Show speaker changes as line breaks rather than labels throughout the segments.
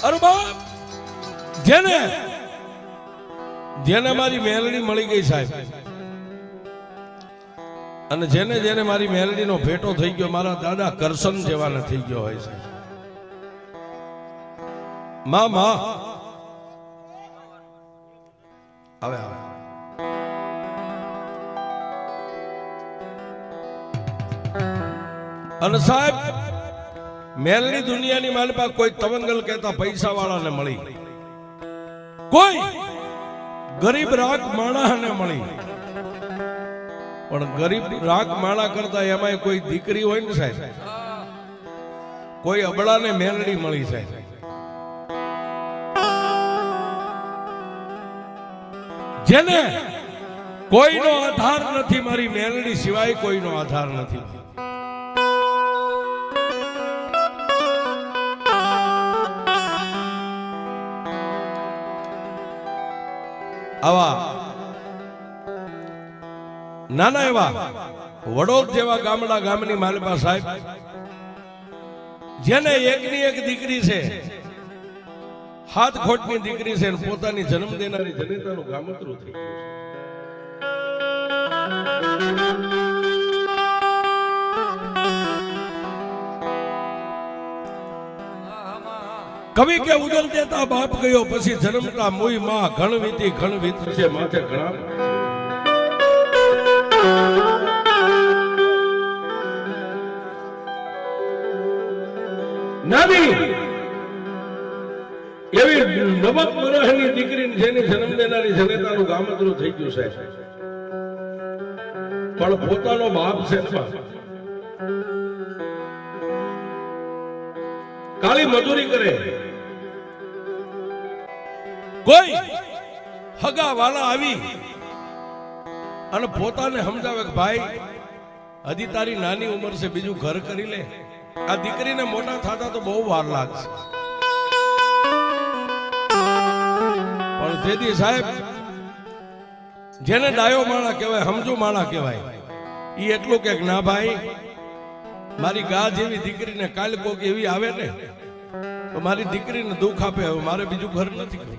અરે બાપ જેને જેને મારી મેલડી મળી ગઈ સાહેબ, અને જેને જેને મારી મેલડીનો ભેટો થઈ ગયો, મારા દાદા કરશન જેવાને થઈ ગયો હોય છે. માં માં આવે આવે અને સાહેબ મેલની દુનિયાની મારી પાસે કોઈ તવંગલ કહેતા પૈસા વાળાને મળી, કોઈ ગરીબ રાખ માણાને મળી, પણ ગરીબ રાખ માણા કરતા એમાં કોઈ દીકરી હોય ને સાહેબ, કોઈ અબળાને મેલડી મળી સાહેબ. જેને કોઈનો આધાર નથી, મારી મેલડી સિવાય કોઈનો આધાર નથી. આવા નાના એવા વડોદ જેવા ગામડા ગામની માલપા સાહેબ, જેને એકની એક દીકરી છે, હાથ ખોટની દીકરી છે, પોતાની જન્મ દેનારી જનેતાનું ગામતરું થઈ ગયું છે. કવિ કે ઉદર દેતા બાપ ગયો, પછી જન્મતા મોઈ માં ઘણ વીતી ઘણ વીતશે માથે ઘણા. નાની એવી 9 વર્ષની દીકરી જેની જન્મ દેનારી જનેતાનું ગામતરું થઈ ગયું છે, પણ પોતાનો બાપ છે કાળી મજૂરી કરે, કોઈ હગા વાળા આવી અને પોતાને સમજાવે કે ભાઈ હજી તારી નાની ઉંમર છે, બીજું ઘર કરી લે. આ દીકરીને મોટા થતા તો બહુ વાર લાગશે, પણ તેથી સાહેબ જેને ડાયો માણા કહેવાય, સમજુ માણા કહેવાય, એ એટલું કે ના ભાઈ મારી ગા જેવી દીકરીને કાલ કોક એવી આવે ને તો મારી દીકરીને દુઃખ આપે, હવે મારે બીજું ઘર નથી કરવું.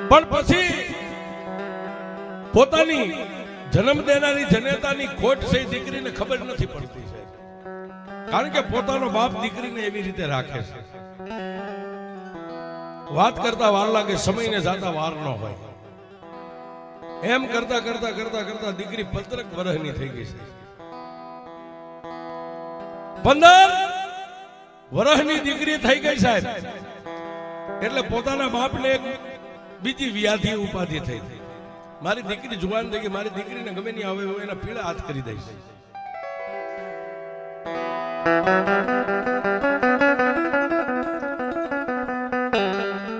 પણ પછી પોતાની જન્મ દેનારી જનેતાની ખોટ છે દીકરીને ખબર નથી પડતી છે, કારણ કે પોતાનો બાપ દીકરીને એવી રીતે રાખે છે. વાત કરતા વાર લાગે, સમયને જાતા વાર ન હોય. એમ કરતા કરતા કરતા કરતા દીકરી 15 વર્ષની થઈ ગઈ છે. 15 વર્ષની દીકરી થઈ ગઈ સાહેબ, એટલે પોતાના બાપને એક બીજી વ્યાધિ ઉપાધિ થઈ. મારી દીકરી જુવાન થઈ ગઈ, મારી દીકરીને ગમે નહીં આવે હું એના પીળા હાથ કરી દઈશ.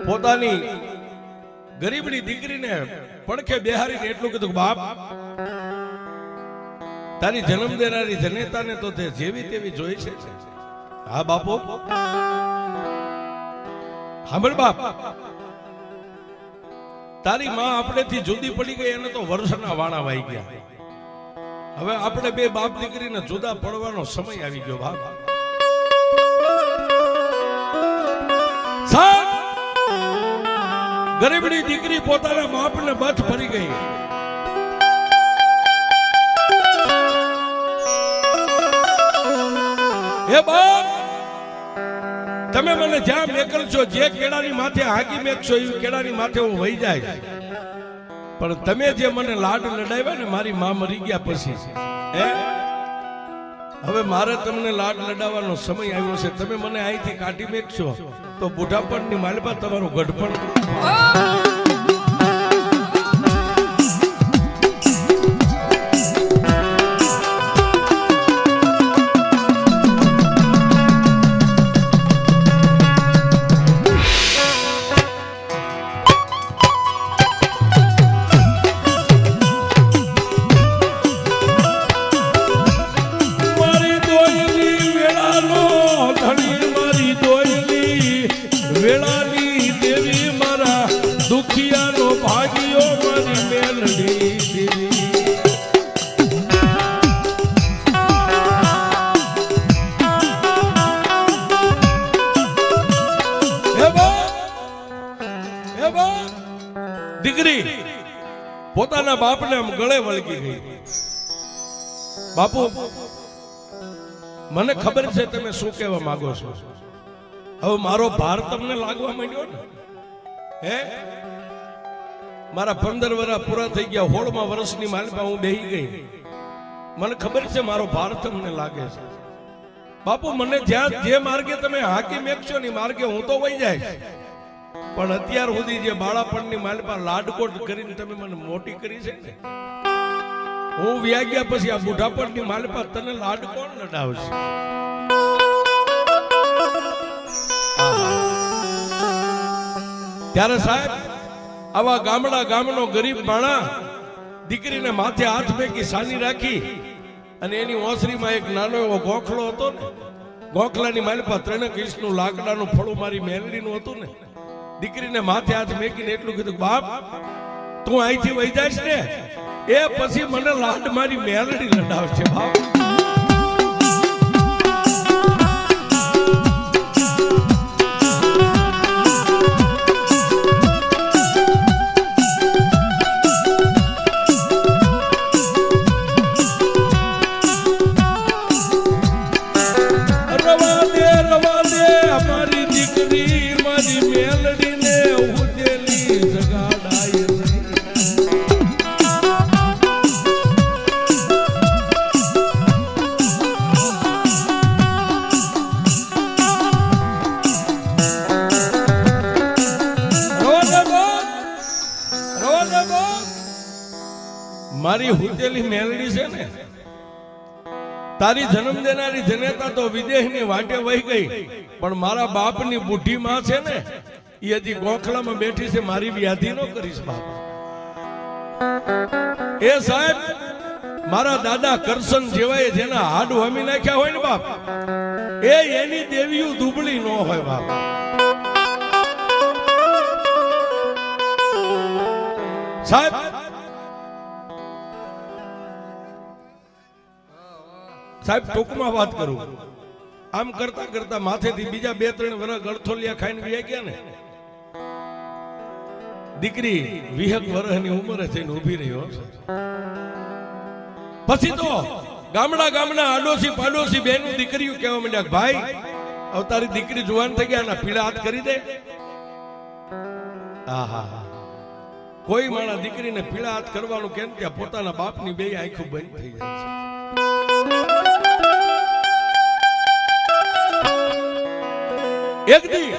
પોતાની ગરીબની દીકરીને પડખે બેહારીને એટલું કીધું, બાપ તારી જન્મ દેનારી જનેતાને તો તે જેવી તેવી જોઈ છે. હા બાપો, સાંભળ બાપ, તારી માં આપણેથી જુદી પડી ગઈ, એને તો વર્ષના વાણા વાઈ ગયા. હવે આપણે બે બાપ દીકરીને જુદા પડવાનો સમય આવી ગયો. બાપ ગરીબની દીકરી પોતાના બાપને બથ ભરી ગઈ. હે બાપ, તમે મને જ્યાં મેકલશો, જે કેળાની માથે હાકી મેકશો એ કેળાની માથે હું વહી જાય, પણ તમે જે મને લાડ લડાવ્યા ને મારી માં મરી ગયા પછી, હવે મારે તમને લાડ લડાવવાનો સમય આવ્યો છે. તમે મને અહીંથી કાઢી મેકશો તો બુઢાપણની માલપા તમારું ગઢપણ. દીકરી પોતાના બાપને આમ ગળે વળગી ગઈ. બાપુ, મને ખબર છે તમે શું કહેવા માંગો છો. હવે મારો ભાર તમને લાગવા માંડ્યો ને? હે, મારા 15 વર્ષ પૂરા થઈ ગયા, 16મા વર્ષની માલમાં હું બેહી ગઈ. મને ખબર છે મારો ભાર તમને લાગે છે. બાપુ, મને જ્યાં જે માર્ગે તમે હાકી મેકશો ને માર્ગે હું તો વહી જાય, પણ અત્યાર સુધી જે બાળાપણની માલમાં લાડકોટ કરીને તમે મને મોટી કરી છે ને, હું વ્યા ગયા પછી આ બુઢાપણની માલમાં તને લાડ કોણ લડાવશે? ત્યારે સાહેબ, આવા ગામનો ગરીબ માણા દીકરીને માથે હાથ ફેંકી સાની રાખી અને એની ઓસરીમાં એક નાનો એવો ગોખલો હતો ને, ગોખલાની માલપા 3 ઇંચનું લાકડાનું ફળું મારી મેલડીનું હતું ને, દીકરીને માથે હાથ મેકીને એટલું કીધું, બાપ તું અહીંથી વહી જાઈશ ને એ પછી મને લાડ મારી મેલડી લડાવશે. બાપ, મારી હુતેલી મેલડી છે ને, તારી જન્મ દેનારી જનેતા તો વિદેશની વાટે વહી ગઈ, પણ મારા બાપની બુઢી માં છે ને, એ હજી ગોખલામાં બેઠી છે. મારી વ્યાધિ નો કરીશ બાપ. એ સાહેબ, મારા દાદા કરશન જેવાય જેના હાડ હમી નાખ્યા હોય ને બાપ, એની દેવીઓ દુબળી ન હોય બાપ. સાહેબ, ટૂંકમાં વાત કરું, આમ કરતા કરતા માથેથી બીજા 2-3 વર્ષ ગળથોલિયા ખાઈને વ્યા ગયા ને, દીકરી 20 વર્ષની ઉંમરે થઈને ઊભી રહ્યો. પછી તો ગામના આડોશી પાડોશી બેનું દીકરીઓ કહેવા માંડ્યા, ભાઈ હવે તારી દીકરી જુવાન થઈ ગયા, ના પીળા હાથ કરી દે. આહા, કોઈ માણા દીકરીને પીળા હાથ કરવાનું કેમ કે પોતાના બાપની 2 આંખો બંધ થઈ જાય છે. એક દી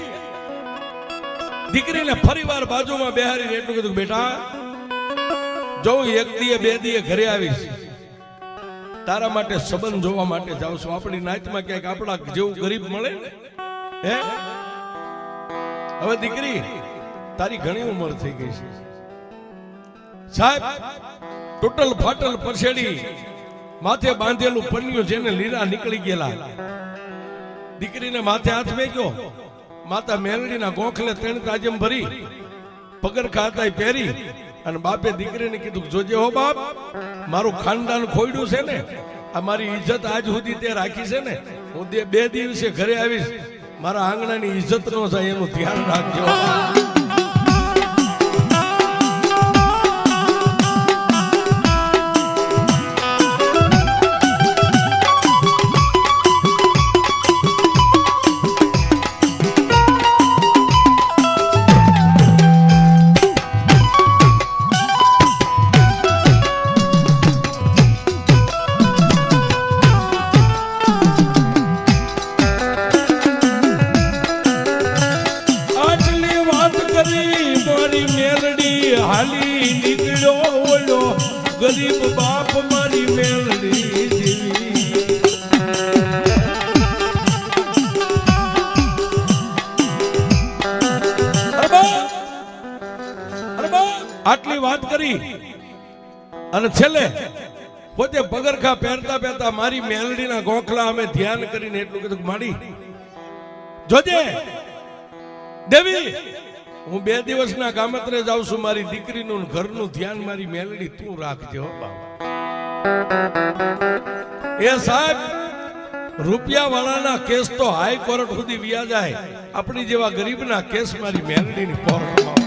દીકરીને ફરીવાર બાજુમાં બેહારીને એટલું કીધું, બેટા જો 1 દીએ 2 દીએ ઘરે આવીશ, તારા માટે સંબંધ જોવા માટે જાઉં છું. આપણી નાતમાં ક્યાંક આપણા જેવું ગરીબ મળે ને. હે, હવે દીકરી તારી ઘણી ઉંમર થઈ ગઈ છે સાહેબ. ટોટલ ફાટલ પરસેડી માથે બાંધેલું પન્યું જેને લીરા નીકળી ગયેલા, દીકરીને માથે હાથ મેક્યો, માતા મેલડીના ગોખલે 3 તાજમ ભરી પગરખા હતા પહેરી અને બાપે દીકરીને કીધું, જોજે હો બાપ, મારું ખાનદાન ખોયડું છે ને, આ મારી ઇજ્જત આજ સુધી તે રાખી છે ને, હું 2 દિવસે ઘરે આવીશ, મારા આંગણાની ઇજ્જત નો જાય એનું ધ્યાન રાખજો. ગરીબ બાપ મારી મેલડી જેવી. આટલી વાત કરી અને છેલ્લે પોતે પગરખા પહેરતા પહેરતા મારી મેલડીના ગોખલા અમે ધ્યાન કરીને એટલું કીધું, માડી જોજે દેવી, હું 2 દિવસના ગામત્રે જાઉં છું, મારી દીકરીનું ઘરનું ધ્યાન મારી મેલડી તું રાખજો બાબા. એ સાહેબ, રૂપિયા વાળાના કેસ તો હાઈકોર્ટ સુધી વ્યા જાય, આપણી જેવા ગરીબના કેસ મારી મેલડીની કોર્ટમાં.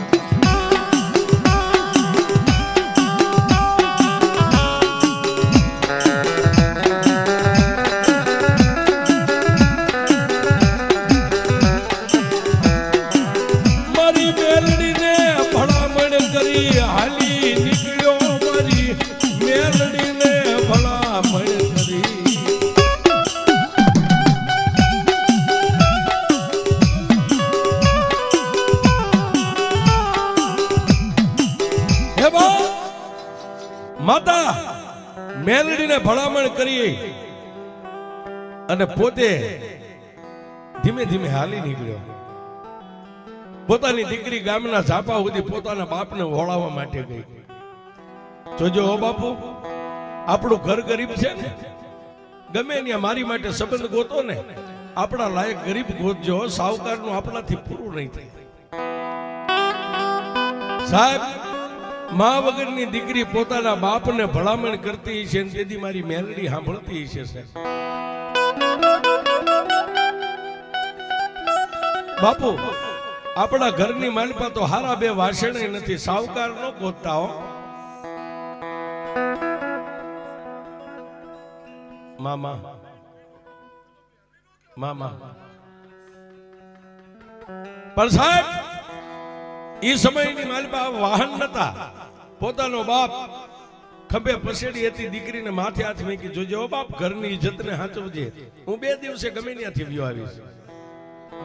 મારી હાલી નીકળ્યો મારી મેલડીને ભલામણ કરી હે બા માતા મેલડીને ભલામણ કરી અને પોતે ધીમે ધીમે હાલી નીકળ્યો પોતાની દીકરી ગામના ઝાપા સુધી પોતાના બાપને વળાવવા માટે ગઈ જોજો હો બાપુ આપણું ઘર ગરીબ છે ને ગમે ત્યાં મારી માટે સંબંધ ગોતો ને આપણા લાયક ગરીબ ગોતજો સાવકારનું આપણાથી પૂરું નહીં થાય સાહેબ મા વગરની દીકરી પોતાના બાપને ભલામણ કરતી છે ને તેથી મારી મેલડી સાંભળતી છે સાહેબ બાપુ આપણા ઘરની માલપા તો હારા બે વાસણે નથી સાવકાર નો ગોતતા હો મામા મામા પણ સાહેબ ઈ સમયની માલપા વાહન નતા પોતાનો બાપ ખભે પસેડી હતી દીકરીને માથે હાથ મૂકી જોજો બાપ ઘરની ઇજ્જતને સાચવજે હું 2 દિવસે ગમે ત્યાંથી વ્યો આવીશ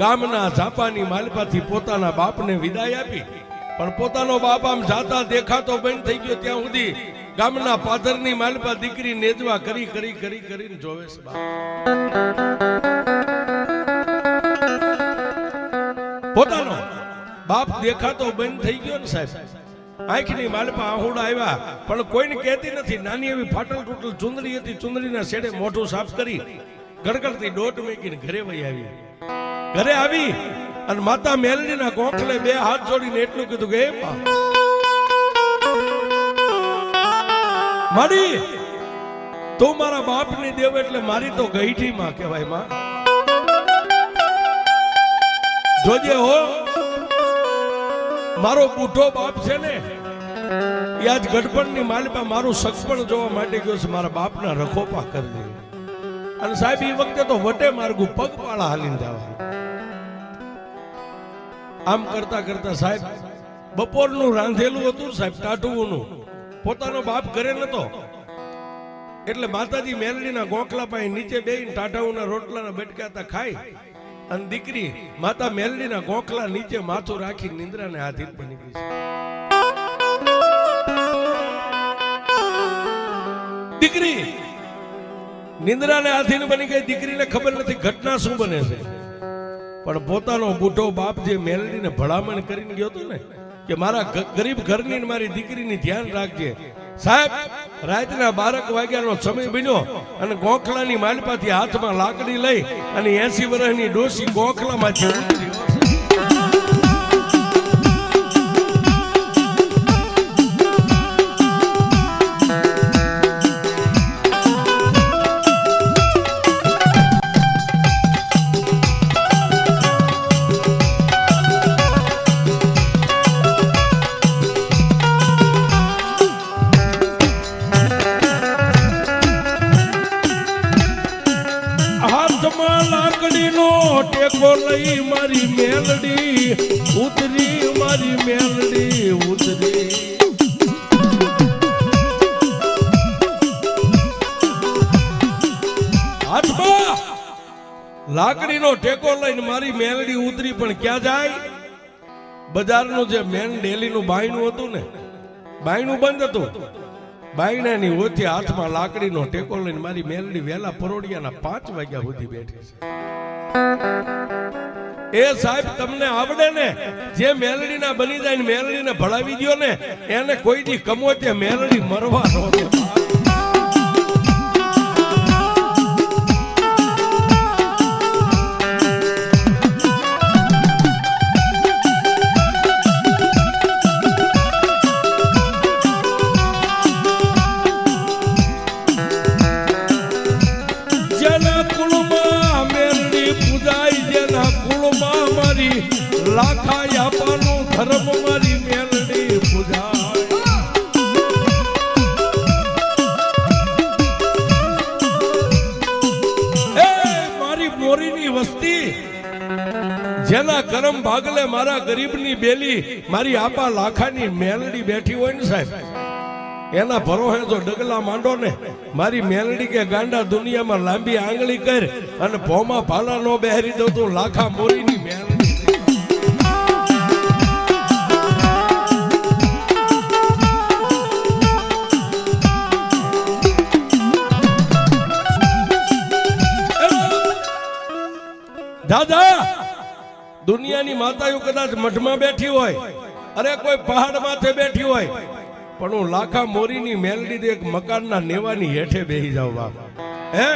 ગામના ઝાપાની માલપાથી પોતાના બાપને વિદાય આપી પણ પોતાનો બાપ આમ જાતા દેખાતો બંધ થઈ ગયો ત્યાં સુધી ગામના પાદરની માલપા દીકરી નેજવા કરીને જોવે છે પોતાનો બાપ દેખાતો બંધ થઈ ગયો ને સાહેબ આંખની માલપા આહુડા આવ્યા પણ કોઈને કહેતી નથી નાની એવી ફાટલ ટૂટલ ચુંદડી હતી ચુંદડીના છેડે મોઢું સાફ કરી ગડગડતી ડોટ મૂકીને ઘરે વહી આવી ઘરે આવી અને માતા મેલડીના ગોખલે 2 હાથ જોડીને એટલું કીધું કે મારી તું મારા બાપની દેવ એટલે મારી તો ગઈઠી માં કહેવાય માં જોજે હો મારો બુઢો બાપ છે ને એ આજ ગઢપણની માલપા મારું સગપણ જોવા માટે ગયો છે મારા બાપના રખોપા કરી દે અને સાહેબ એ વખતે તો વટે માર્ગું પગપાળા હાલીને જવા આમ કરતા કરતા સાહેબ બપોરનું રાંધેલું હતું સાહેબ ટાઢુઓનું પોતાનો બાપ ઘરે નતો એટલે માતાજી મેલડીના ગોખલા પાસે નીચે બેહીને ટાઢાઓના રોટલાના બટકાતા ખાઈ અને દીકરી માતા મેલડીના ગોખલા નીચે માથું રાખી નિંદ્રાને આધીન બની ગઈ દીકરી નિંદ્રાને આધીન બની ગઈ દીકરીને ખબર નથી ઘટના શું બને છે પણ પોતાનો બુઢો બાપ જે મેલડીને ભલામણ કરીને ગયો હતો ને કે મારા ગરીબ ઘરની મારી દીકરીની ધ્યાન રાખજે સાહેબ રાતના 12 વાગ્યાનો સમય બન્યો અને ગોખલાની માલપાથી હાથમાં લાકડી લઈ અને 80 વર્ષની ડોસી ગોખલામાંથી ઉતરી લઈ મારી મેલડી ઉતરી મારી મેલડી ઉતરી હાથમાં લાકડીનો ટેકો લઈને મારી મેલડી ઉતરી પણ ક્યાં જાય બજારનું જે મેન ડેલીનું બાયણું હતું ને બાયણું બંધ હતું બાયણાની ઓથી હાથમાં લાકડીનો ટેકો લઈને મારી મેલડી વેલા પરોડિયાના 5 વાગ્યા સુધી બેઠી છે એ સાહેબ તમને આવડે ને જે મેલડીના બની જાય ને મેલડીને ભળાવી દો ને એને કોઈ દી કમોતે મેલડી મરવા નો દે લાખા આપવાનું ધર્મ મારી મેલડી પૂજાય જેના કરમ ભાગલે મારા ગરીબની બેલી મારી આપા લાખાની મેલડી બેઠી હોય ને સાહેબ, એના ભરોહે જો ડગલા માંડો ને, મારી મેલડી કે ગાંડા દુનિયામાં લાંબી આંગળી કર અને ભોમાં ભાલા નો બેહરી દઉં તું લાખા મોરીની મેલડી. દાદા દુનિયાની માતાઓ કદાચ મઠમાં બેઠી હોય, અરે કોઈ પહાડ માથે બેઠી હોય, પણ હું લાખા મોરીની મેલડી દે એક મકાનના નેવાની હેઠે બેહી જાઉં બાપ. હે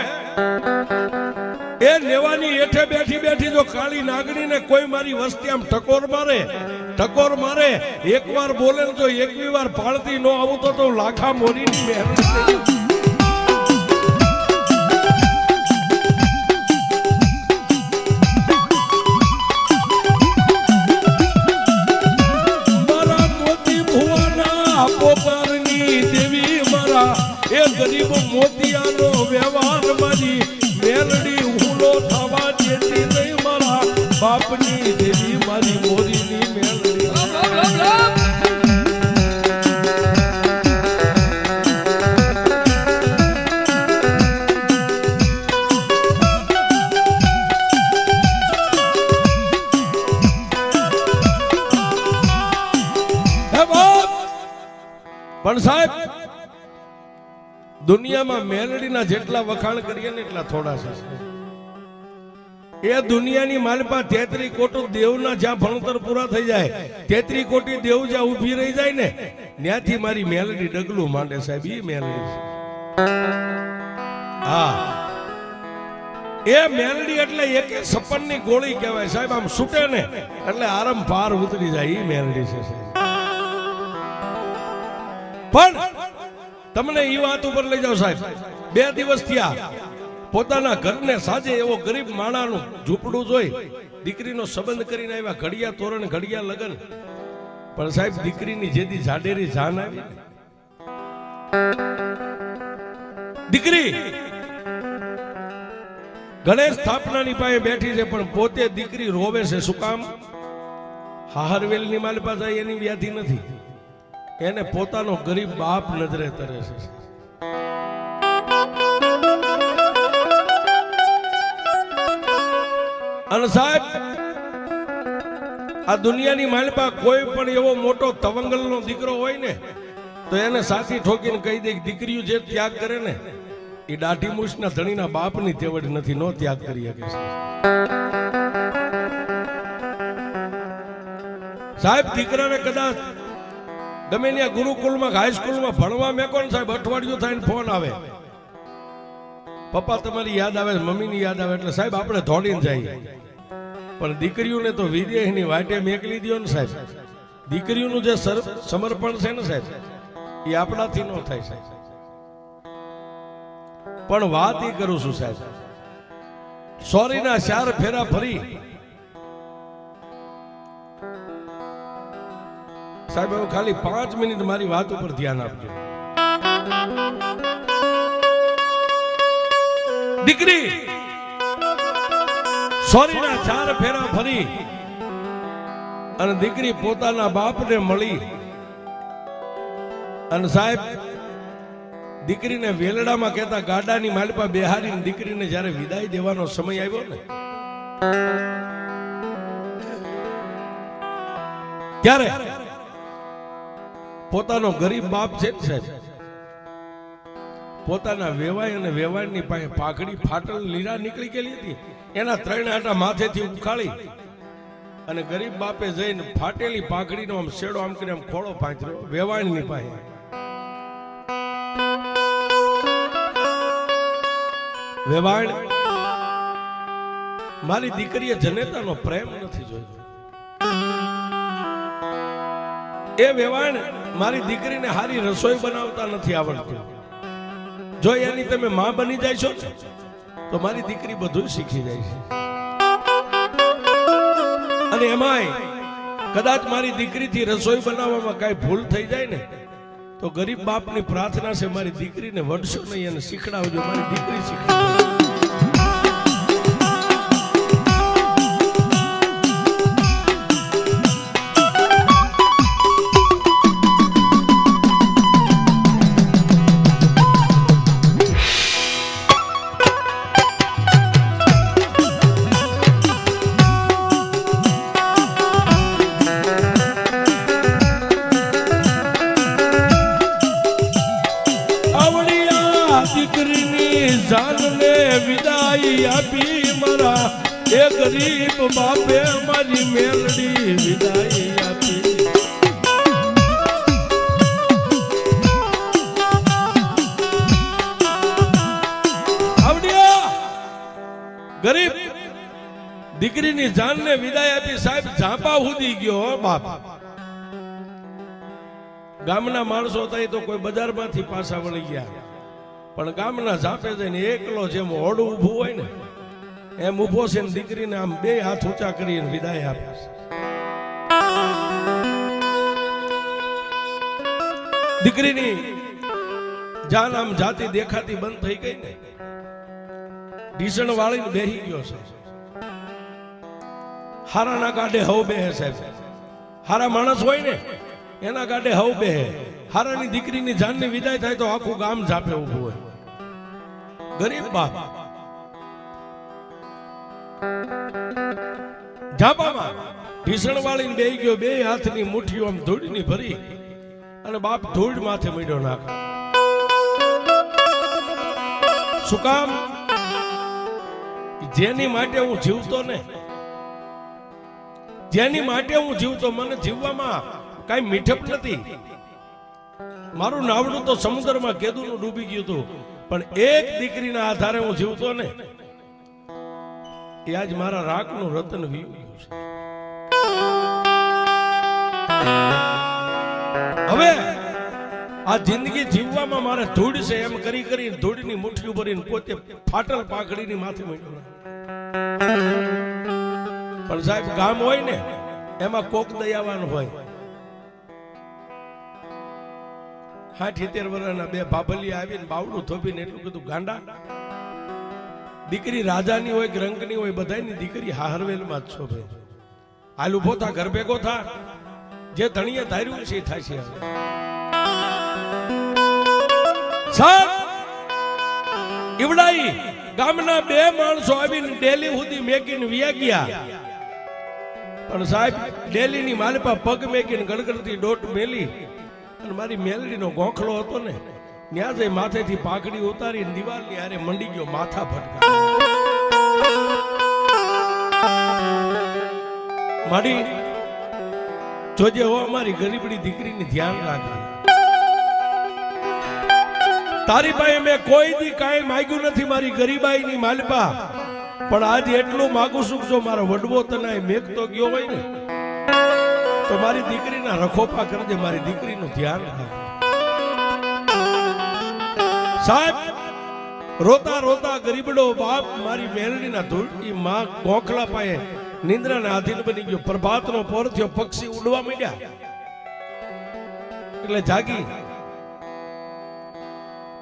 એ નેવાની હેઠે બેઠી બેઠી જો કાળી નાગણીને કોઈ મારી વસ્તી આમ ટકોર મારે એકવાર બોલે ને જો 21 વાર પાળતી નો આવું તો લાખા મોરીની મેલડી. એ ગરીબ મોતિયાનો વ્યવહાર મારી મેલડી હુલો થવા દેતી નહીં, મારા બાપની દેવી મારી મોરીની મેલડી. પણ સાહેબ દુનિયામાં મેલડીના જેટલા વખાણ કરીએ ને એટલા થોડા છે. એ દુનિયાની માલપા 33 કોટી દેવના જ્યાં ભણતર પૂરા થઈ જાય, 33 કોટી દેવ જ્યાં ઊભી રહી જાય ને, ત્યાંથી મારી મેલડી ડગલું માંડે સાહેબ. એ મેલડી છે. હા, એ મેલડી એટલે એક સપનની ગોળી કહેવાય સાહેબ. આમ છૂટે ને એટલે આરમ પાર ઉતરી જાય. એ મેલડી છે સાહેબ. પણ તમને એ વાત ઉપર લઈ જાઓ સાહેબ. 2 દિવસ થયા પોતાના ઘરને સાજે એવો ગરીબ માણાનું ઝૂંપડું જોઈ દીકરીનો સંબંધ કરીને આવ્યા. ઘડિયા તોરણ, ઘડિયા લગન. પણ સાહેબ દીકરીની જેદી જાડેરી જાન આવી, દીકરી ગણેશ સ્થાપનાની પાસે બેઠી છે, પણ પોતે દીકરી રોવે છે. શું કામ? હાહરવેલની માલપા જાય એની વ્યાધિ નથી, એને પોતાનો ગરીબ બાપ નજરે તરે છે. અને સાહેબ આ દુનિયાની માલપા કોઈ પણ એવો મોટો તવંગલનો દીકરો હોય ને તો એને સાથી ઠોકીને કહી દે કે દીકરીઓ જે ત્યાગ કરે ને એ દાઢી મૂછના ધણીના બાપની તેવડ નથી, નો ત્યાગ કરી શકે છે. સાહેબ દીકરાને કદાચ ગમે ત્યાં ગુરુકુળમાં હાઈસ્કૂલમાં ભણવા મેકો ને સાહેબ, અઠવાડિયું થાય ને ફોન આવે, પપ્પા તમારી યાદ આવે, મમ્મીની યાદ આવે, એટલે સાહેબ આપણે દોડીને જઈએ. પણ દીકરીઓને તો વિદેહની વાટે મેકલી દો ને સાહેબ. દીકરીઓનું જે સમર્પણ છે ને સાહેબ, એ આપણાથી ન થાય સાહેબ. પણ વાત એ કરું છું સાહેબ, સોરીના 4 ફેરા ફરી સાહેબ. હવે ખાલી 5 મિનિટ મારી વાત ઉપર ધ્યાન આપજો. દીકરી સોરીના 4 ફેરા ફરી અને દીકરી પોતાના બાપને મળી. અને સાહેબ દીકરીને વેલડામાં કહેતા ગાડાની માલપા બેહારીને દીકરીને જ્યારે વિદાય દેવાનો સમય આવ્યો ને, ત્યારે પોતાનો ગરીબ બાપ છે ને સાહેબ, પોતાના વેવાય અને વેવાયની પાસે પાઘડી ફાટલ લીરા નીકળી ગયેલી હતી, એના 3 આટા માથેથી ઉખાડી અને ગરીબ બાપે જઈને ફાટેલી પાઘડીનો આમ શેડો આમ કરીને આમ ખોળો પાંચર્યો વેવાણની પાસે. વેવાણ, મારી દીકરીએ જનેતાનો પ્રેમ નથી જોયો. એ વેવાણ મારી દીકરીને હારી રસોઈ બનાવતા નથી આવડતું. જો એની તમે માં બની જાય છો તો મારી દીકરી બધું શીખી જાય છે. અને એમાંય કદાચ મારી દીકરીથી રસોઈ બનાવવામાં કઈ ભૂલ થઈ જાય ને તો ગરીબ બાપની પ્રાર્થના છે, મારી દીકરીને વડશો નહીં અને શીખડાવજો. મારી દીકરી શીખડાવજો. દીકરીની જાનને વિદાય આપી મારા એ ગરીબ બાપે મારી મેલડી વિદાય આપી. આવડિયા ગરીબ દીકરીની જાનને વિદાય આપી સાહેબ ઝાંપા ઉડી ગયો બાપ. ગામના માણસો હતા તો કોઈ બજારમાંથી પાછા વળી ગયા, પણ ગામના ઝાપે જઈને એકલો જેમ હોડું ઊભું હોય ને એમ ઊભો છે ને દીકરીને આમ બે હાથ ઊંચા કરીને વિદાય આપે છે. દીકરીની જાન આમ જાતી દેખાતી બંધ થઈ ગઈ ને ઢીસણ વાળીને બેહી ગયો છે. હારાના ગાડે હવ બેહે સાહેબ. હારા માણસ હોય ને એના ગાડે હવ બેહે. હારાની દીકરીની જાનની વિદાય થાય તો આખું ગામ ઝાપે ઊભું હોય. ગરીબ બાપ ઝાપામાં ઢીસણ વાળીને બેહી ગયો. બે હાથની મુઠ્ઠીઓ આમ ધૂળની ભરી અને બાપ ધૂળ માથે મીડ્યો નાખે. શું કામ? જેની માટે હું જીવતો ને, જેની માટે હું જીવતો, મને જીવવામાં કઈ મીઠપ નથી. મારું નાવડું તો સમુદ્રમાં કેદુનું ડૂબી ગયું હતું, પણ એક દીકરીના આધારે હું જીવતો ને એ આજ મારા રાખનું રતન વીયું ગયું છે. હવે આ જિંદગી જીવવામાં મારે ધૂળ છે એમ કરી કરીને ધૂળની મુઠ્ઠી ભરીને પોતે ફાટલ પાઘડીની માથે મૂક્યો. પણ સાહેબ ગામ હોય ને એમાં કોક દયાવાન હોય. 60-70 વર્ષના બે બાબલી આવીને બાવડું થોપીને એટલું કીધું, ગાંડા દીકરી રાજાની હોય કે રંગની હોય બધાની દીકરી હાહરવેલમાં જ છો ભાઈ. હાલ ઉભો થા, ઘર ભેગો થા, જે ધણીએ ધાર્યું છે એ થાય છે. ઈવડાઈ ગામના બે માણસો આવીને ડેલી સુધી મેકીને વ્યા ગયા, પણ સાહેબ ડેલીની માલપા પગ મેકીને ગડગડતી ડોટ મેલી અને મારી મેલડીનો ગોખલો હતો ને ત્યાં જઈ માથેથી પાઘડી ઉતારીને દિવાલની હારે મંડી ગયો માથા ફટકા. મારી જોજે હો અમારી ગરીબડી દીકરીની ધ્યાન રાખજે. તારી પાસે મેં કોઈ દી કાંઈ માંગ્યું નથી મારી ગરીબાઈની માલપા, પણ આજે એટલું માગું છું જો મારો વડવો તને મેકતો ગયો હોય ને તો મારી દીકરીના રખોપા કરજે, મારી દીકરીનું ધ્યાન રાખજે. સાહેબ રોતા રોતા ગરીબડો બાપ મારી મેલડીના ધૂળની માં ગોખલા પાસે નિંદ્રાના આધીન બની ગયો. પ્રભાતનો પોર થયો, પક્ષી ઉડવા માંડ્યા એટલે જાગી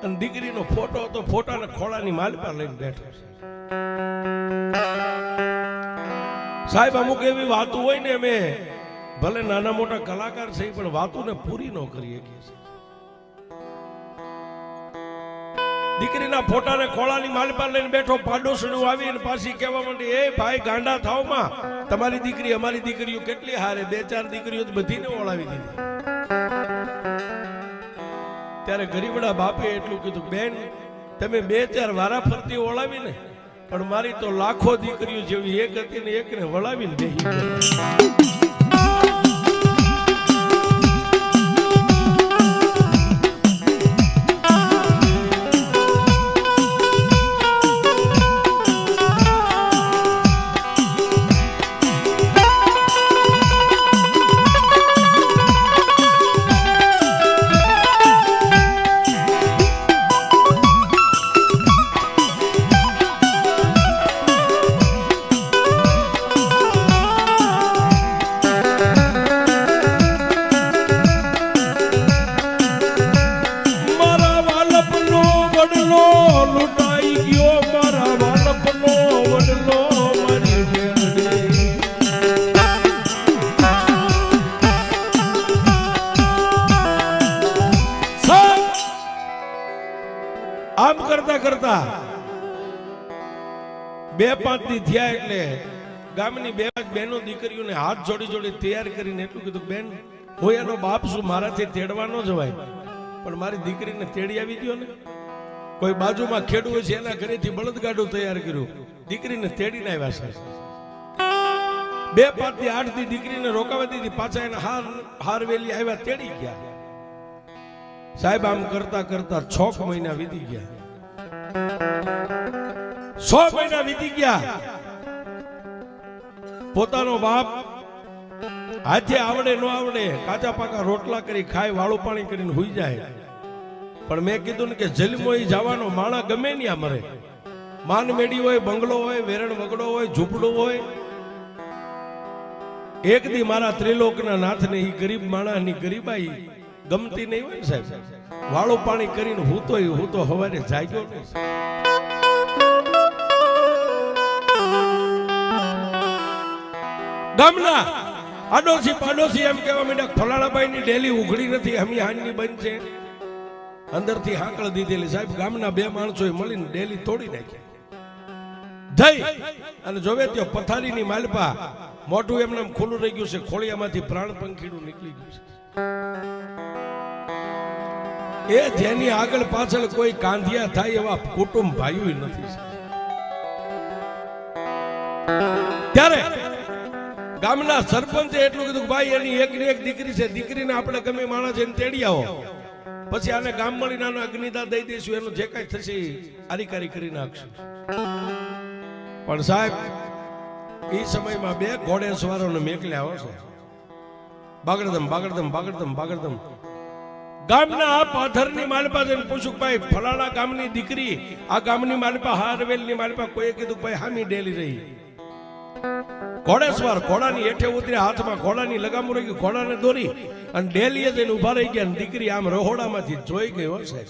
અને દીકરીનો ફોટો હતો, ફોટાના ખોળાની માલપા લઈને બેઠો. સાહેબ અમુક એવી વાતો હોય ને, અમે ભલે નાના મોટા કલાકાર છે પણ વાતોને પૂરી ન કરી શકીએ. દીકરીના ફોટાને ખોળાની માલપા લઈને બેઠો, પાડોશણું આવીને પાછી કહેવા માંડી, એ ભાઈ ગાંડા થાવમાં, તમારી દીકરી અમારી દીકરીઓ કેટલી હારે, 2-4 દીકરીઓ બધીને ઓળાવી દીધી. ત્યારે ગરીબડા બાપે એટલું કીધું, બેન તમે 2-4 વારા ફરતી ઓળાવી ને, પણ મારી તો લાખો દીકરીઓ જેવી એક હતી ને એકને વળાવીને બેહી ગઈ. આમ કરતા કરતા 2-5 દી થયા એટલે ગામની 2 બહેનો દીકરીઓને હાથ જોડી જોડી તૈયાર કરીને એટલું કીધું, બેન હું એનો બાપ છું, મારાથી તેડવા ન જવાય, પણ મારી દીકરીને તેડી આવી ગયો ને કોઈ બાજુમાં ખેડૂત છે એના ઘરેથી બળદગાડું તૈયાર કર્યું, દીકરીને તેડીને આવ્યા છે. 2 થી 8 દી દીકરીને રોકાવા દીધી, પાછા એને હાર વેલી આવ્યા, તેડી ગયા. સાહેબ આમ કરતા કરતા 6 મહિના વીતી ગયા. 6 મહિના વીતી ગયા. પોતાનો બાપ હાથે આવડે ન આવડે કાચા પાકા રોટલા કરી ખાય, વાળું પાણી કરીને હુઈ જાય. પણ મેં કીધું ને કે જલમોઈ જવાનો માણા ગમે ને આ મરે. માન મેડી હોય, બંગલો હોય, વેરણ વગડો હોય, ઝૂંપડું હોય, એક દી મારા ત્રિલોકના નાથને ઈ ગરીબ માણાની ગરીબાઈ ગમતી નહીં હોય ને સાહેબ. વાળું પાણી કરીને હું તો હવારે જાગ્યો નહીં. ગામના આડોશી પાડોશી એમ કહેવા માંડ્યા, ફલાણાભાઈ ની ડેલી ઉઘડી નથી, હમી હાંજની બંધ છે. અંદરથી હાંકળ દીધેલી. સાહેબ ગામના 2 માણસોએ મળીને ડેલી તોડી નાખી. જઈ અને જોવે ત્યાં પથારીની માલપા મોઢું એમને ખુલ્લું રહી ગયું છે, ખોળિયામાંથી પ્રાણ પંખીડું નીકળી ગયું છે. એ જેની આગળ પાછળ કોઈ કાંધિયા થાય એવા કુટુંબ ભાઈઓ નથી. ત્યારે ગામના સરપંચે એટલું કીધું કે ભાઈ એની એકની એક દીકરી છે, દીકરીને આપણે ગમે માણસ એને તેડી આવો, પછી આને ગામ મળીને આનો અગ્નિદાહ દઈ દઈશું, એનું જે કાંઈ થશે આરીકારી કરી નાખશું. પણ સાહેબ એ સમયમાં 2 ઘોડેસવારોને મેકલ્યા આવશે. બાગડધમ બાગડધમ બાગડધમ બાગડધમ ગામના આ પાથરની માલપા જઈને પૂછું, ભાઈ ફલાણા ગામની દીકરી આ ગામની માલપા હારવેલની માલપા કોઈએ કીધું ભાઈ હામી ડેલી રહી. ઘોડેસવાર ઘોડાની હેઠે ઉતર્યા, હાથમાં ઘોડાની લગામ રહી ગઈ, ઘોડાને દોરી અને ડેલીએ જઈને ઉભા રહી ગયા. દીકરી આમ રહોડામાંથી જોઈ ગઈ હશે.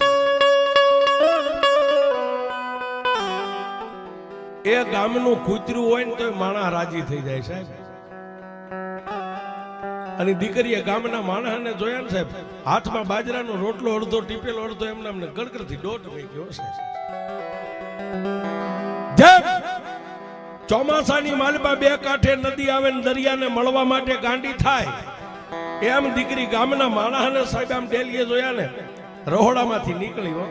એ ગામનું કૂતરું હોય ને તો માણસ રાજી થઈ જાય સાહેબ. અને દીકરીએ ગામના માણસને જોયા ને સાહેબ, હાથમાં બાજરાનો રોટલો અડધો ટીપેલો અડધો એમને અમને ગડગડથી દોટ થઈ ગયો છે. ચોમાસાની માલપા 2 કાંઠે નદી આવે ને દરિયાને મળવા માટે ગાંડી થાય, એમ દીકરી ગામના માણસને સાહેબ આમ ડેલીએ જોયા ને રહોડામાંથી નીકળી હો.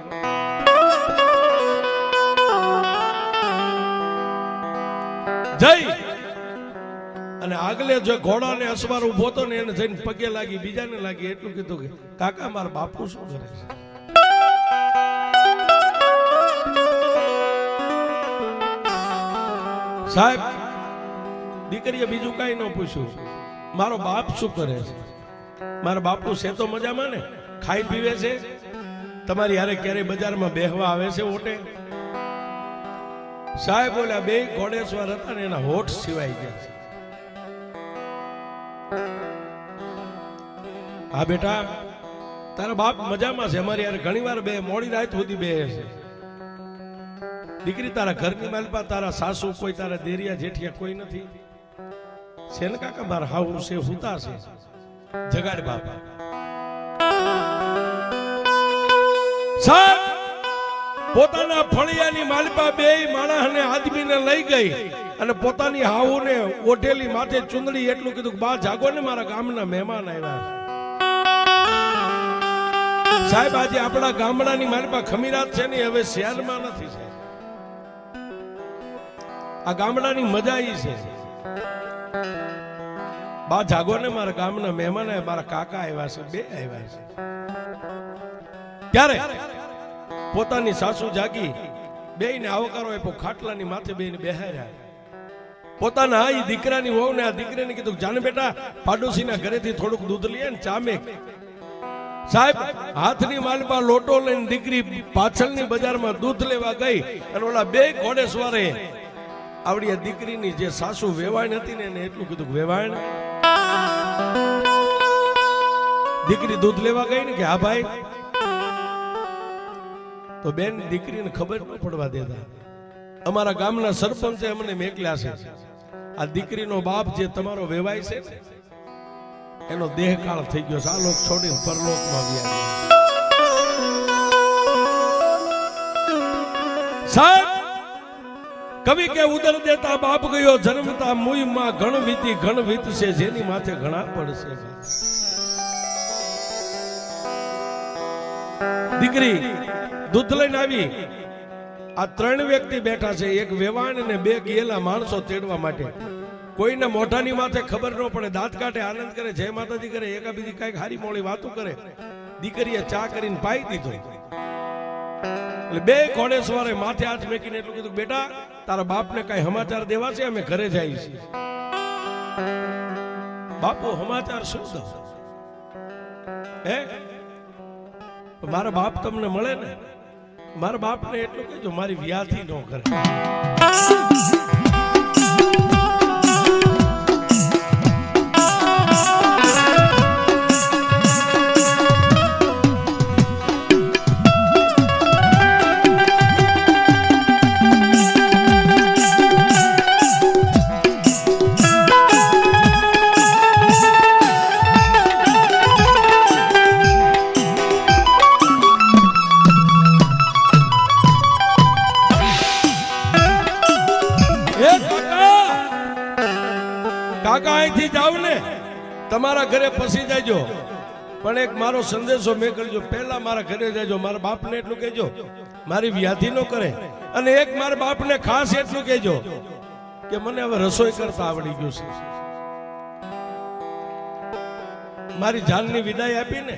જઈ અને આગલે જો ઘોડાને અસવાર ઉભો તો ને એને જઈને પગે લાગી, બીજાને લાગી, એટલું કીધું કે કાકા મારા બાપુ શું કરે છે. સાહેબ દીકરીએ બીજું કઈ ન પૂછ્યું, મારો બાપ શું કરે છે. મારા બાપુ છે તો મજામાં ને, ખાઈ પીવે છે, તમારી હારે ક્યારે બજારમાં બેહવા આવે છે ઓટે. સાહેબ બોલ્યા 2 ઘોડેસવાર હતા ને એના હોઠ સિવાય ગયા છે. હા બેટા તારા બાપ મજામાં છે, અમારી યાર ઘણી વાર બે મોડી રાત સુધી બે છે. દીકરી તારા ઘરની માલપા તારા સાસુ કોઈ, તારા દેરિયા જેઠિયા કોઈ નથી છે ને કાકા. મારા હાઉ છે હુતા છે. જગાડ બાપા. સાહેબ પોતાના ફળિયાની માલપા 2 માણસને આદમીને લઈ ગઈ અને પોતાની હાઉને ઓઢેલી માથે ચુંદડી એટલું કીધું કે બા જાગો ને, મારા ગામના મહેમાન આવ્યા છે. સાહેબ આજે આપણા ગામડાની માલપા ખમીરાત છે ને હવે શહેરમાં નથી છે. આ ગામડાની મજા ઈ છે. બા જાગો ને, મારા ગામના મહેમાન મારા કાકા આવ્યા છે, 2 આવ્યા છે. ત્યારે પોતાની સાસુ જાગી, 2 ને આવકારો આપ્યો, ખાટલાની માથે 2 ને બેહાર્યા. પોતાના આ દીકરાની વહુ ને આ દીકરીને કીધું જાને બેટા પાડોશીના ઘરેથી થોડુંક દૂધ લઈએ ને ચા મેક. સાહેબ હાથની માલપા લોટો લઈને દીકરી પાછળની બજારમાં દૂધ લેવા ગઈ અને ઓલા 2 ઘોડેસવારે આવડી દીકરીની જે સાસુ વેવાણ હતી ને એને એટલું કીધું વેવાણ. દીકરી દૂધ લેવા ગઈ ને કે હા ભાઈ, તો બેન દીકરીને ખબર ન પડવા દેતા. અમારા ગામના સરપંચે અમને મેકલ્યા છે. આ દીકરીનો બાપ જે તમારો વેવાય છે ને એનો દેહકાળ થઈ ગયો છે, આ લોક છોડીને પરલોકમાં ગયા. સાહેબ કવિ કે ઉદર દેતા બાપ ગયો જન્મતા મુયમાં ઘણ વીતશે જેની માથે ઘણા પડશે. દીકરી દૂધ લઈને આવી. આ 3 વ્યક્તિ બેઠા છે, એક વેવાણ અને 2 ગયેલા માણસો તેડવા માટે. કોઈને મોઢાની માથે ખબર ન પડે, દાંત કાઢે, આનંદ કરે, જય માતાજી કરે, એકાબીજી કઈક હારી મોળી વાતો કરે. દીકરીએ ચા કરીને પાઈ દીધો. એટલે 2 ઘોડેસવારે માથે હાથ મેકીને એટલું કીધું, બેટા તારા બાપને કઈ સમાચાર દેવા છે, અમે ઘરે જઈએ છીએ. બાપુ સમાચાર શું દો? હે મારા બાપ તમને મળે ને, મારા બાપને એટલું કહેજો મારી વ્યાધિ ન કરે. કાકા અહીંથી જાવ ને તમારા ઘરે પસી જાયજો, પણ એક મારો સંદેશો મેં કરજો, પહેલા મારા ઘરે જાયજો, મારા બાપને એટલું કહેજો મારી વ્યાધિ ન કરે, અને એક મારા બાપને ખાસ એટલું કહેજો કે મને હવે રસોઈ કરતા આવડી ગયું છે. મારી જાનની વિદાય આપી ને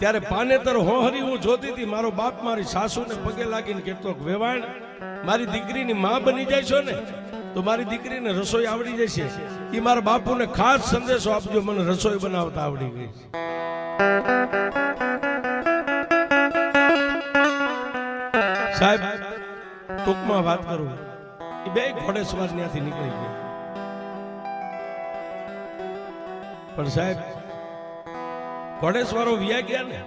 ત્યારે પાનેતર હોહરી હું જોતી હતી, મારો બાપ મારી સાસુને પગે લાગીને કહેતો, વેવાણ મારી દીકરીની માં બની જાય છો ને તો મારી દીકરીને રસોઈ આવડી જશે. એ મારા બાપુને ખાસ સંદેશો આપજો, મને રસોઈ બનાવતા આવડી ગઈ. સાહેબ ટૂંકમાં વાત કરું, એ 2 ઘોડેસવાર ત્યાંથી નીકળી ગયા. પણ સાહેબ ઘોડેસવારો વ્યા ગયા ને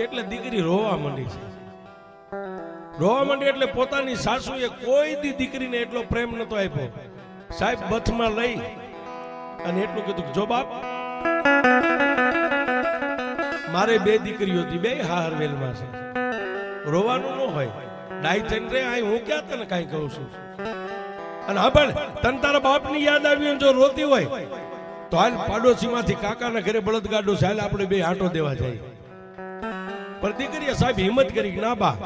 એટલે દીકરી રોવા માંડી છે. રોવા માંડી એટલે પોતાની સાસુએ કોઈ દી દીકરીને એટલો પ્રેમ નતો આપ્યો. સાહેબ બથમાં લઈ અને એટલું કીધું, જો બાપ મારે 2 દીકરીઓ હતી, 2 હાહરવેલમાં છે, રોવાનું ન હોય, ડાઈ થઈને રે, આ હું ક્યાં તને કાંઈ કહું છું. અને હા પણ તને તારા બાપની યાદ આવી જો રોતી હોય તો હાલ પાડોશીમાંથી કાકાના ઘરે બળદગાડો છે, હાલ આપણે 2 આંટો દેવા જઈએ. પણ દીકરીએ સાહેબ હિંમત કરી, ના બા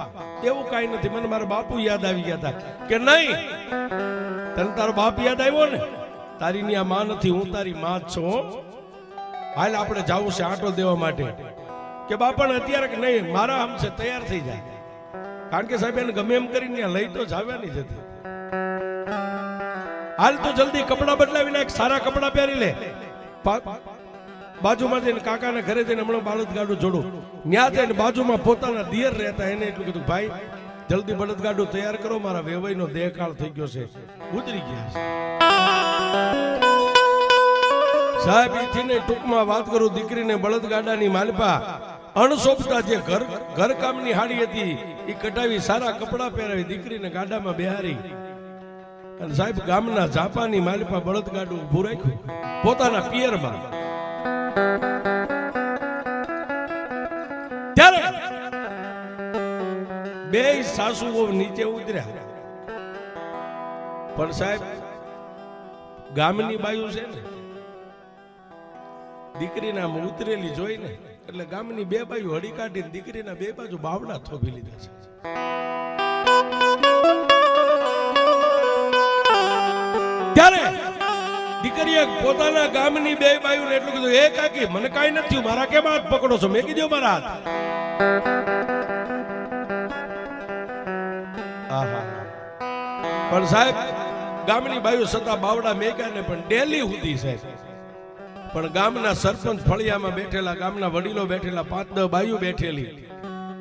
એવું કઈ નથી, મને મારા બાપુ યાદ આવી ગયા હતા. કે નહીં, તને તારો બાપ યાદ આવ્યો ને, તારી ની આ માં નથી, હું તારી માં જ છું, હાલ આપણે જાવું છે આંટો દેવા માટે. કે બાપા અત્યારે કે નહીં, મારા આમ છે તૈયાર થઈ જાય, કારણ કે સાહેબ એને ગમે એમ કરીને લઈ તો જાવ્યાની જ હતી. હાલ તો જલ્દી કપડા બદલાવીને એક સારા કપડા પહેરી લે, બાજુમાં જઈને કાકાના ઘરે જઈને હમણાં બળદગાડું જોડું, ત્યાં જઈને બાજુમાં પોતાના દિયર રહેતા, એને એટલું કીધું, ભાઈ જલ્દી બળદગાડું તૈયાર કરો, મારા વેવાઈનો દેહકાળ થઈ ગયો છે, ગુજરી ગયા છે. સાહેબ ઈથીને ટૂંકમાં વાત કરું, દીકરીને બળદગાડાની માલપા અણસોપતા જે ઘરકામની હાડી હતી એ કઢાવી, સારા કપડા પહેરાવી, દીકરીને ગાડામાં બેહારી અને સાહેબ ગામના ઝાપાની માલપા બળદગાડું ઊભું રાખ્યું પોતાના પિયરમાં. ત્યારે 2 સાસુઓ નીચે ઉતર્યા, પણ સાહેબ ગામની બાયુ છે ને, દીકરીના ઉતરેલી જોઈને એટલે ગામની 2 બાયુ હડી કાઢીને દીકરીના 2 બાજુ બાવડા થોભી લીધા છે. ત્યારે દીકરીએ પોતાના ગામની 2 બાયુને એટલું કીધું, એ કાકી મને કાઈ નથી, મારા કેમ હાથ પકડો છો, મેં કીધું મારા હાથ. પણ સાહેબ ગામની બાયુ સતા બાવડા મેક્યા ને, પણ ડેલી સુધી સાહેબ, પણ ગામના સરપંચ ફળિયામાં બેઠેલા, ગામના વડીલો બેઠેલા, 5-10 બાયુ બેઠેલી,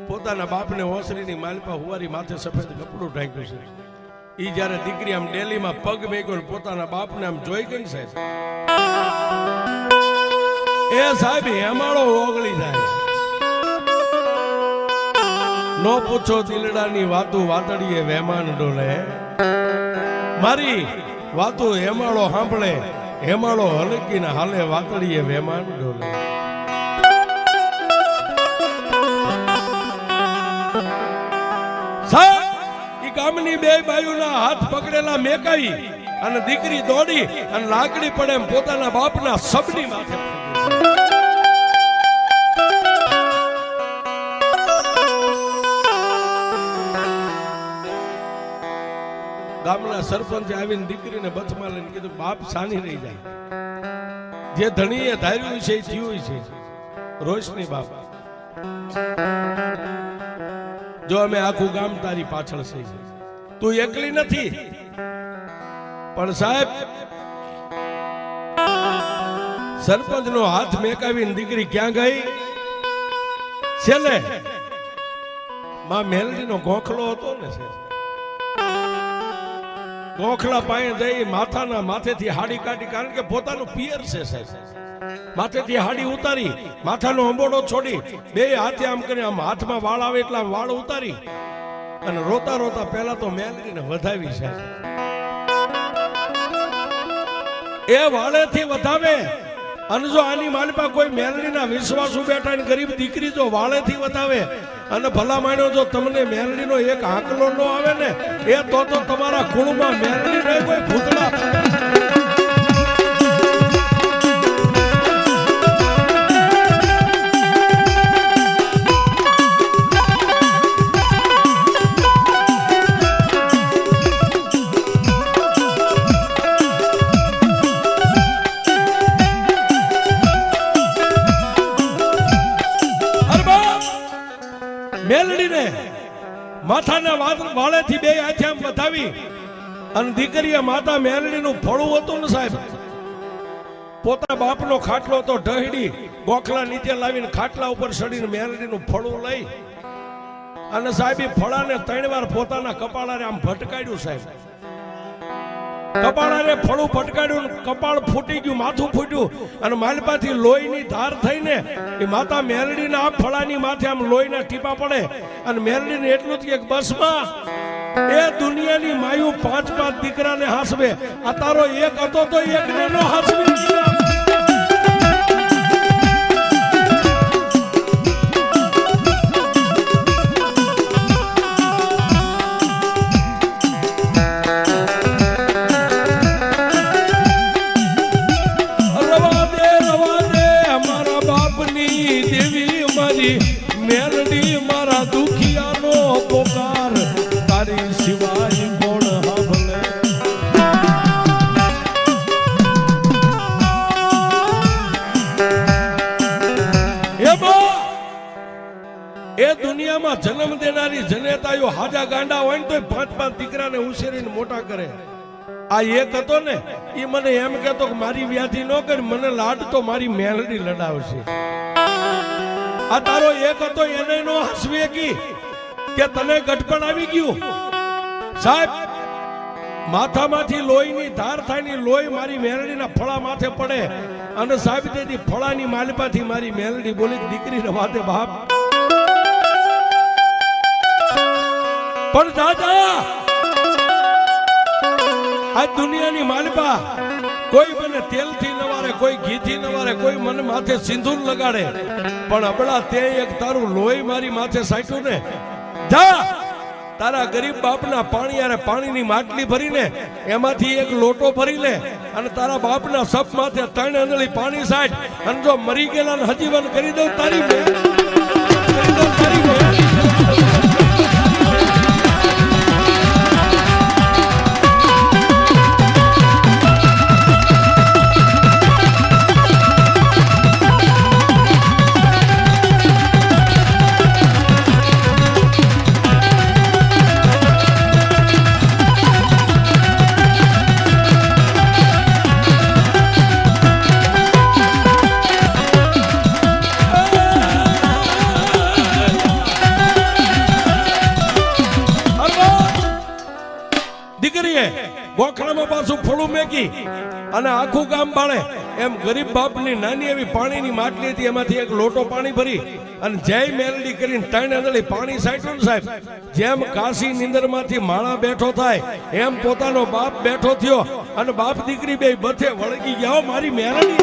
પોતાના બાપને ઓસરીની માલપા હુવારી માથે સફેદ કપડું ઢાંક્યું છે. ઈ જ્યારે દીકરી આમ ડેલીમાં પગ મેક્યો પોતાના બાપને આમ જોઈ ગઈ સાહેબ, એ સાહેબ હેમાળો ઓગળી જાય. નો પૂછો દિલડાની વાતું, વાતડીએ વહેમાન ડોલે, મારી વાતું હેમાળો સાંભળે, હેમાળો હલકીને હાલે, વાતડીએ વહેમાન ડોલે. સાહેબ ગામની 2 બાયુના હાથ પકડેલા મેકાઈ અને દીકરી દોડી અને લાકડી પડે એમ પોતાના બાપના સબની માથે. ગામના સરપંચે આવીને દીકરીને બથમાં લઈને કીધું બાપ સાની રહી જાય, જે ધણીએ ધાર્યું છે એ થયું છે. રોશની બાપ, જો અમે આખું ગામ તારી પાછળ છે, તું એકલી નથી. પણ સાહેબ, સરપંચ નો હાથ મેકાવીને દીકરી ક્યાં ગઈ? છેલ્લે માં મેલડી નો ગોખલો હતો ને, ગોખલા પાસે જઈ માથાના માથેથી હાડી કાઢી, કારણ કે પોતાનું પિયર છે સાહેબ, માથેથી હાડી ઉતારી, માથાનો અંબોડો છોડી, બે હાથે આમ કરીને આમ હાથમાં વાળ આવે એટલા વાળ ઉતારી અને રોતા રોતા પહેલા તો મેલડીને વધાવી છે. એ વાળેથી વધાવે. અને જો આની માલપા કોઈ મેલડીના વિશ્વાસુ બેઠા ને ગરીબ દીકરી જો વાળેથી વધાવે અને ભલા માન્યો જો તમને મેલડીનો એક આંકલો ન આવે ને, એ તો તમારા કુળમાં મેલડી નહીં કોઈ ભૂતળા. મેલડીને માથાના વાળેથી બે હાથે આમ વધાવી અને દીકરીએ માતા મેલડીનું ફળું હતું ને સાહેબ, પોતાના બાપનો ખાટલો તો ઢહડી ગોખલા નીચે લાવીને ખાટલા ઉપર ચડીને મેલડીનું ફળું લઈ અને સાહેબ એ ફળાને 3 વાર પોતાના કપાળારે આમ ભટકાડ્યું સાહેબ. કપાળારે ફળું ભટકાડ્યું, કપાળ ફૂટી ગયું, માથું ફૂટ્યું અને માલપાથી લોહીની ધાર થઈને એ માતા મેલડીના આ ફળાની માથે આમ લોહીના ટીપા પડે અને મેલડીને એટલું જ કે બસમાં એ દુનિયાની માયું 5 દીકરાને હાસવે, આ તારો એક હતો તો એકને નો હાસવી. મેલડી મારા દુખિયાનો પોકાર, તારી સિવાય કોણ સાંભળે? એ દુનિયામાં જન્મ દેનારી જનેતાઓ હાજા ગાંડા હોય ને તો 5 દીકરાને ઉછેરીને મોટા કરે. આ એક હતો ને, એ મને એમ કહેતો કે મારી વ્યાધિ ન કરી, મને લાડ તો મારી મેલડી લડાવશે. આ તારો એક હતો એને નો હસવે કી કે તને ગટપણ આવી ગયું સાહેબ. માથામાંથી લોહીની ધાર થાય ને લોહી મારી મેલડીના ફળા માથે પડે અને સાહેબ તેથી ફળાની માલપાથી મારી મેલડી બોલી દીકરીને વાતે બાપ પણ દાદા આ દુનિયાની માલપા કોઈ મને તેલથી નવારે, કોઈ ઘીથી નવારે, કોઈ મને માથે સિંદૂર લગાડે, પણ અબળા તે એક તારું લોહી મારી માથે સાટ્યું ને, જા તારા ગરીબ બાપના પાણીની માટલી ભરીને એમાંથી એક લોટો ભરી લે અને તારા બાપના સપ માથે 3 અંજળી પાણી સાટ અને જો મરી ગયેલાને હજીવન કરી દઉં તારી ગોખલામાં પાછું ફળું મેકી અને આખું ગામ બાળે એમ ગરીબ બાપની નાની એવી પાણીની માટલી હતી, એમાંથી એક લોટો પાણી ભરી અને જય મેલડી કરીને 3 અંજળી પાણી સાટ્યું સાહેબ. જેમ કાશી નિંદરમાંથી માળા બેઠો થાય એમ પોતાનો બાપ બેઠો થયો અને બાપ દીકરી બે બધે વળગી ગયા. મારી મેલડી